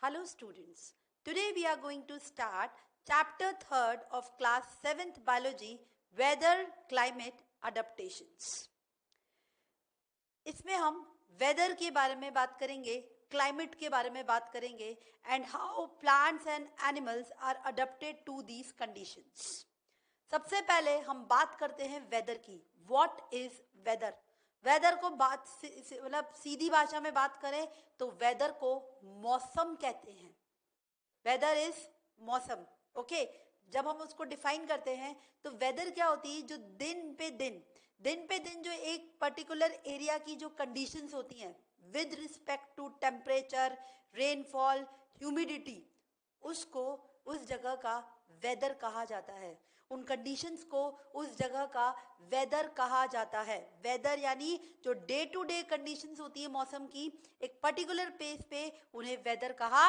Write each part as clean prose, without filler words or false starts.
Hello students. Today we are going to start chapter 3rd of class 7th biology, weather climate adaptations. इसमें हम weather के बारे में बात करेंगे, क्लाइमेट के बारे में बात करेंगे and how plants and animals are adapted to these conditions. सबसे पहले हम बात करते हैं वेदर की. What is whether? वेदर को बात मतलब सीधी भाषा में बात करें तो वेदर को मौसम कहते हैं. वेदर इज मौसम. ओके, जब हम उसको डिफाइन करते हैं तो वेदर क्या होती है? जो दिन पे दिन जो एक पर्टिकुलर एरिया की जो कंडीशंस होती हैं with respect to temperature, rainfall, humidity, उसको उस जगह का वेदर कहा जाता है. उन कंडीशंस को उस जगह का वेदर कहा जाता है. वेदर यानी जो डे टू डे कंडीशंस होती है मौसम की, एक पर्टिकुलर प्लेस पे उन्हें वेदर कहा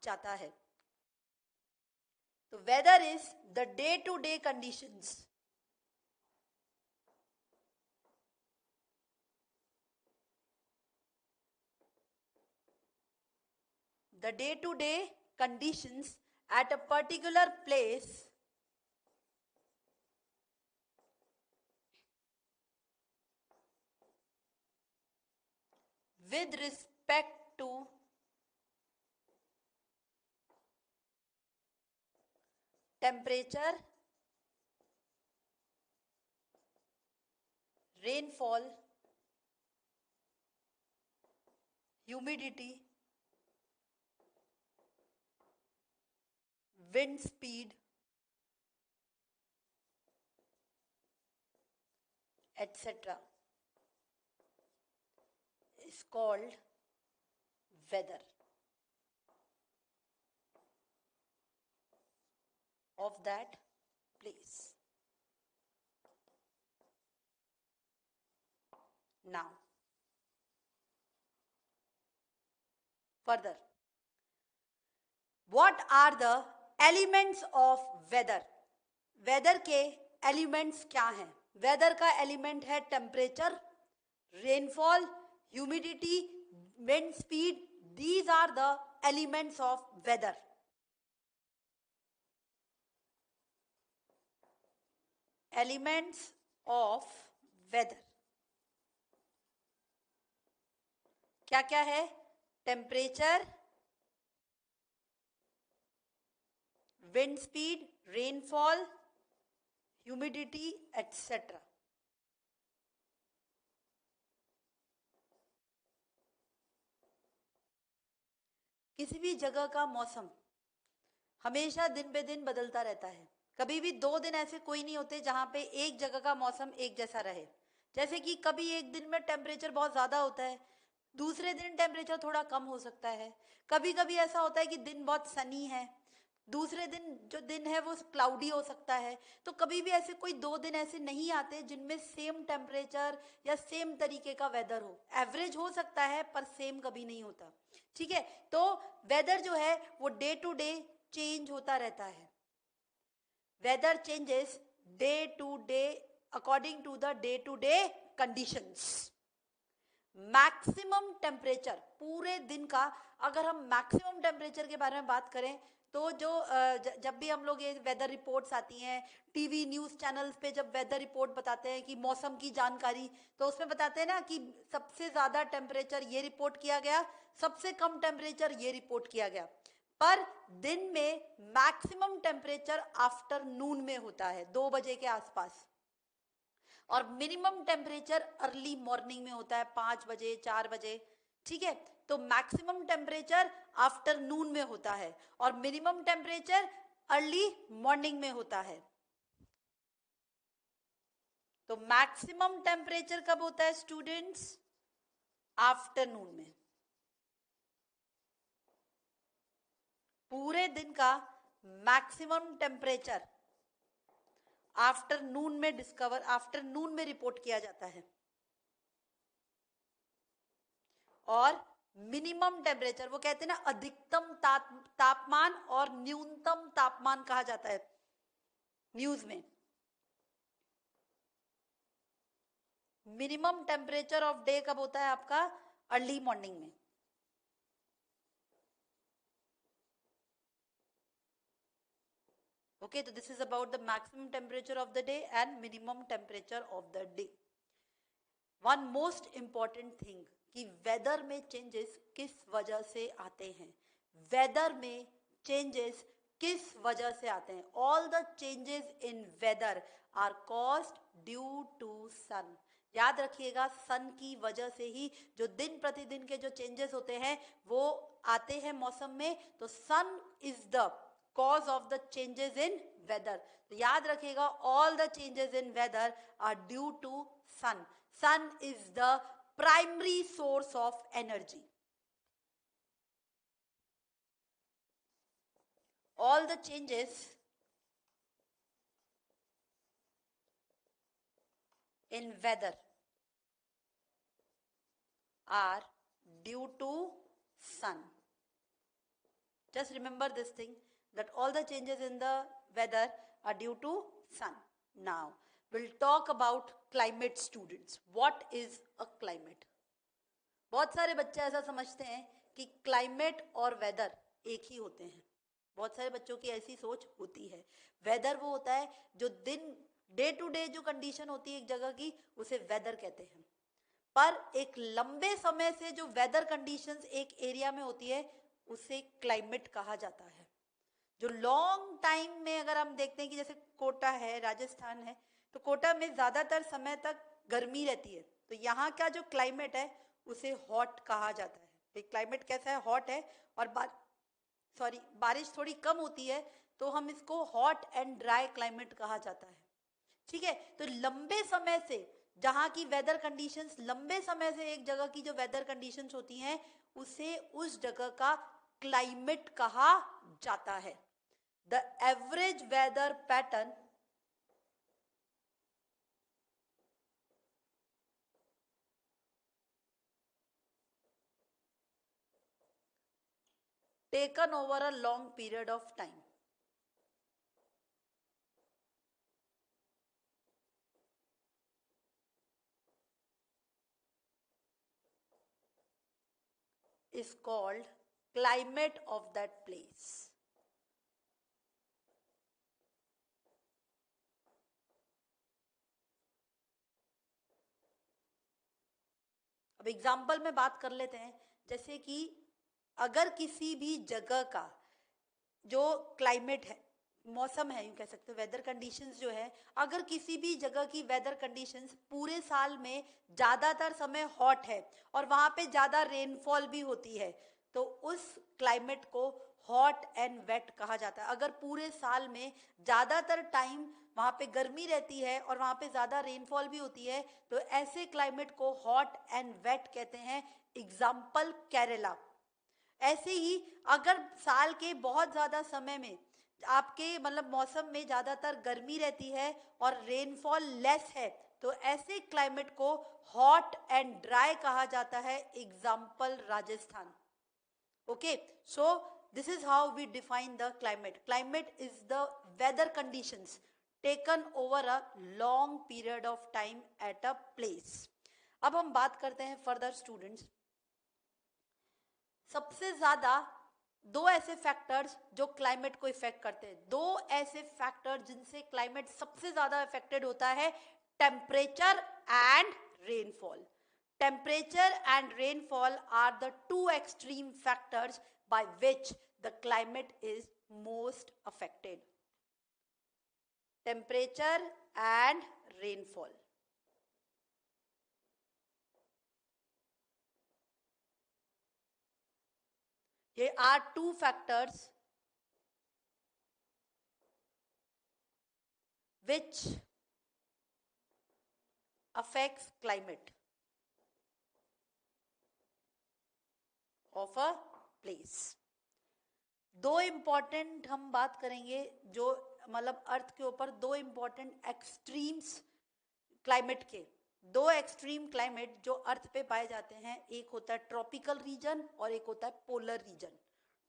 जाता है. तो weather is the day to day conditions. The day-to-day conditions at a particular place with respect to temperature, rainfall, humidity, wind speed, etc. is called weather of that place. Now, further, what are the elements of weather? Weather के elements क्या हैं? Weather का element है temperature, rainfall, humidity, wind speed. These are the elements of weather. Elements of weather क्या क्या है? Temperature, wind speed, rainfall, humidity, etcetera. किसी भी जगह का मौसम हमेशा दिन पे दिन बदलता रहता है. कभी भी 2 दिन ऐसे कोई नहीं होते जहां पे एक जगह का मौसम एक जैसा रहे. जैसे कि कभी एक दिन में टेम्परेचर बहुत ज़्यादा होता है, दूसरे दिन टेम्परेचर थोड़ा कम हो सकता है. कभी कभी ऐसा होता है कि दिन बहुत सनी है, दूसरे दिन जो दिन है वो क्लाउडी हो सकता है. तो कभी भी ऐसे कोई 2 दिन ऐसे नहीं आते जिनमें सेम टेम्परेचर या सेम तरीके का वेदर हो. एवरेज हो सकता है पर सेम कभी नहीं होता. ठीक है, तो वेदर जो है वो डे टू डे चेंज होता रहता है. Weather changes day to day according to the day to day conditions. Maximum temperature पूरे दिन का, अगर हम मैक्सिमम टेम्परेचर के बारे में बात करें तो जो जब भी हम लोग ये वेदर रिपोर्ट्स आती हैं टीवी न्यूज़ चैनल्स पे, जब वेदर रिपोर्ट बताते हैं कि मौसम की जानकारी, तो उसमें बताते हैं ना कि सबसे ज़्यादा टेम्परेचर ये रिपोर्ट किया गया, सबसे कम टेम्परेचर ये रिपोर्ट किया गया. पर दिन में मैक्सिमम टेम्परेचर आफ्टरनून में होता है 2 बजे के आसपास, और मिनिमम टेम्परेचर अर्ली मॉर्निंग में होता है 5 बजे 4 बजे. ठीक है, तो मैक्सिमम टेम्परेचर आफ्टरनून में होता है और मिनिमम टेम्परेचर अर्ली मॉर्निंग में होता है. तो मैक्सिमम टेम्परेचर कब होता है स्टूडेंट्स? आफ्टरनून में. पूरे दिन का मैक्सिमम टेम्परेचर आफ्टरनून में रिपोर्ट किया जाता है. और मिनिमम टेम्परेचर, वो कहते हैं ना अधिकतम तापमान और न्यूनतम तापमान कहा जाता है न्यूज में. मिनिमम टेम्परेचर ऑफ डे कब होता है आपका? अर्ली मॉर्निंग में. Okay, so this is about the maximum temperature of the day and minimum temperature of the day. One most important thing कि वेदर में चेंजेस किस वजह से आते हैं, वेदर में चेंजेस किस वजह से आते हैं. All the changes in weather are caused due to sun. याद रखिएगा, सन की वजह से ही जो दिन प्रतिदिन के जो चेंजेस होते हैं वो आते हैं मौसम में. तो sun is the cause of the changes in weather. तो याद रखिएगा, all the changes in weather are due to sun. Sun is the primary source of energy. All the changes in weather are due to sun. Just remember this thing, that all the changes in the weather are due to sun. Now we'll talk about climate, students. What is a climate? बहुत सारे बच्चे ऐसा समझते हैं कि climate और weather एक ही होते हैं. बहुत सारे बच्चों की ऐसी सोच होती है. वेदर वो होता है जो दिन डे टू डे जो कंडीशन होती है एक जगह की, उसे वेदर कहते हैं. पर एक लंबे समय से जो वेदर कंडीशंस एक एरिया में होती है उसे क्लाइमेट कहा जाता है. जो लॉन्ग टाइम में अगर हम देखते हैं कि जैसे कोटा है, राजस्थान है, तो कोटा में ज़्यादातर समय तक गर्मी रहती है. तो यहाँ का जो क्लाइमेट है उसे हॉट कहा जाता है. तो क्लाइमेट कैसा है, हॉट है. और बारिश थोड़ी कम होती है तो हम इसको हॉट एंड ड्राई क्लाइमेट कहा जाता है. ठीक है. तो लंबे समय से जहाँ की वेदर कंडीशंस, लंबे समय से एक जगह की जो वेदर कंडीशंस होती हैं उसे उस जगह का क्लाइमेट कहा जाता है. The average weather pattern taken over a long period of time is called climate of that place. अब एग्जाम्पल में बात कर लेते हैं. जैसे कि अगर किसी भी जगह का जो क्लाइमेट है, मौसम है, यूँ कह सकते हो वेदर कंडीशंस जो है, अगर किसी भी जगह की वेदर कंडीशंस पूरे साल में ज़्यादातर समय हॉट है और वहाँ पे ज़्यादा रेनफॉल भी होती है, तो उस क्लाइमेट को हॉट एंड वेट कहा जाता है. अगर पूरे साल में ज़्यादातर टाइम वहाँ पे गर्मी रहती है और वहाँ पे ज़्यादा रेनफॉल भी होती है, तो ऐसे क्लाइमेट को हॉट एंड वेट कहते हैं. एग्जाम्पल केरला. ऐसे ही अगर साल के बहुत ज़्यादा समय में आपके मतलब मौसम में ज़्यादातर गर्मी रहती है और रेनफॉल लेस है, तो ऐसे क्लाइमेट को हॉट एंड ड्राई कहा जाता है. Example Rajasthan. Okay, so this is how we define the climate. Climate is the weather conditions taken over a long period of time at a place. अब हम बात करते हैं फर्दर स्टूडेंट्स. सबसे ज़्यादा दो ऐसे फैक्टर्स जो क्लाइमेट को इफेक्ट करते हैं, दो ऐसे फैक्टर जिनसे क्लाइमेट सबसे ज़्यादा इफेक्टेड होता है, temperature and rainfall. Temperature and rainfall are the two extreme factors by which the climate is most affected. Temperature and rainfall. Here are two factors which affects climate of a place. दो important हम बात करेंगे जो मतलब अर्थ के ऊपर दो important extremes climate के, दो एक्सट्रीम क्लाइमेट जो अर्थ पे पाए जाते हैं. एक होता है ट्रॉपिकल रीजन और एक होता है polar region.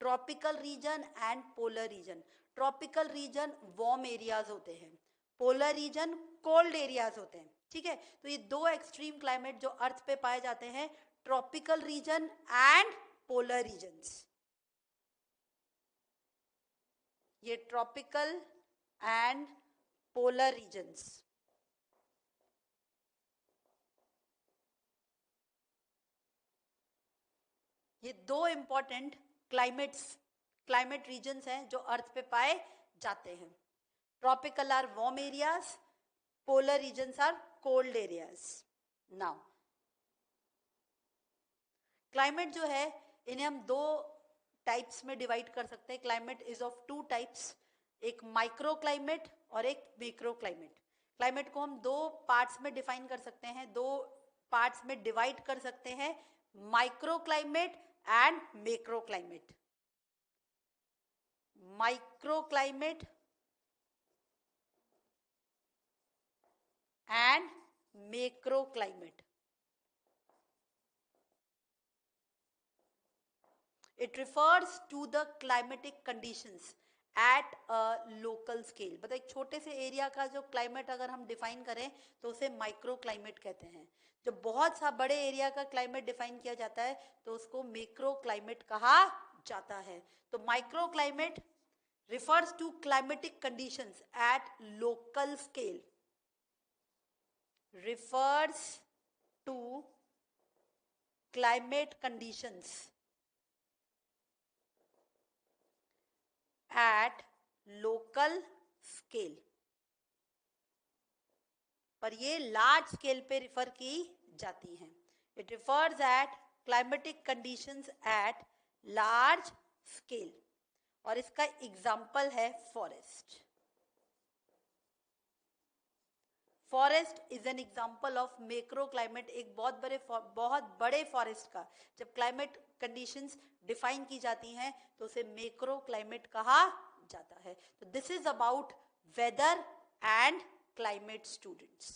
Tropical region and polar region. Tropical region warm areas होते हैं, पोलर रीजन कोल्ड एरियाज होते हैं. ठीक है. तो ये दो एक्सट्रीम क्लाइमेट जो अर्थ पे पाए जाते हैं, tropical region and polar regions. ये ट्रॉपिकल and polar regions. ये दो इंपॉर्टेंट क्लाइमेट रीजन्स हैं जो अर्थ पे पाए जाते हैं. Tropical are warm areas, polar regions are cold areas. Now climate जो है इन्हें हम दो टाइप्स में डिवाइड कर सकते हैं. Climate is of two types, एक माइक्रो क्लाइमेट और एक मैक्रो क्लाइमेट. क्लाइमेट को हम दो पार्ट्स में डिफाइन कर सकते हैं, दो पार्ट्स में डिवाइड कर सकते हैं, micro climate and macro climate. Micro climate and macro climate. It refers to the climatic conditions at a local scale. मतलब एक छोटे से एरिया का जो क्लाइमेट अगर हम डिफाइन करें तो उसे माइक्रो क्लाइमेट कहते हैं. जब बहुत सा बड़े एरिया का क्लाइमेट डिफाइन किया जाता है तो उसको मैक्रो क्लाइमेट कहा जाता है. तो micro climate refers to climatic conditions at local scale. Refers to climate conditions at local scale. पर ये लार्ज स्केल पे रिफर की जाती हैं. It refers at climatic conditions at large scale. और इसका एग्जाम्पल है forest. Forest is an example of macro climate. एक बहुत बड़े फॉरेस्ट का जब क्लाइमेट कंडीशंस डिफाइन की जाती हैं तो उसे मैक्रो क्लाइमेट कहा जाता है. तो this is about whether and climate students.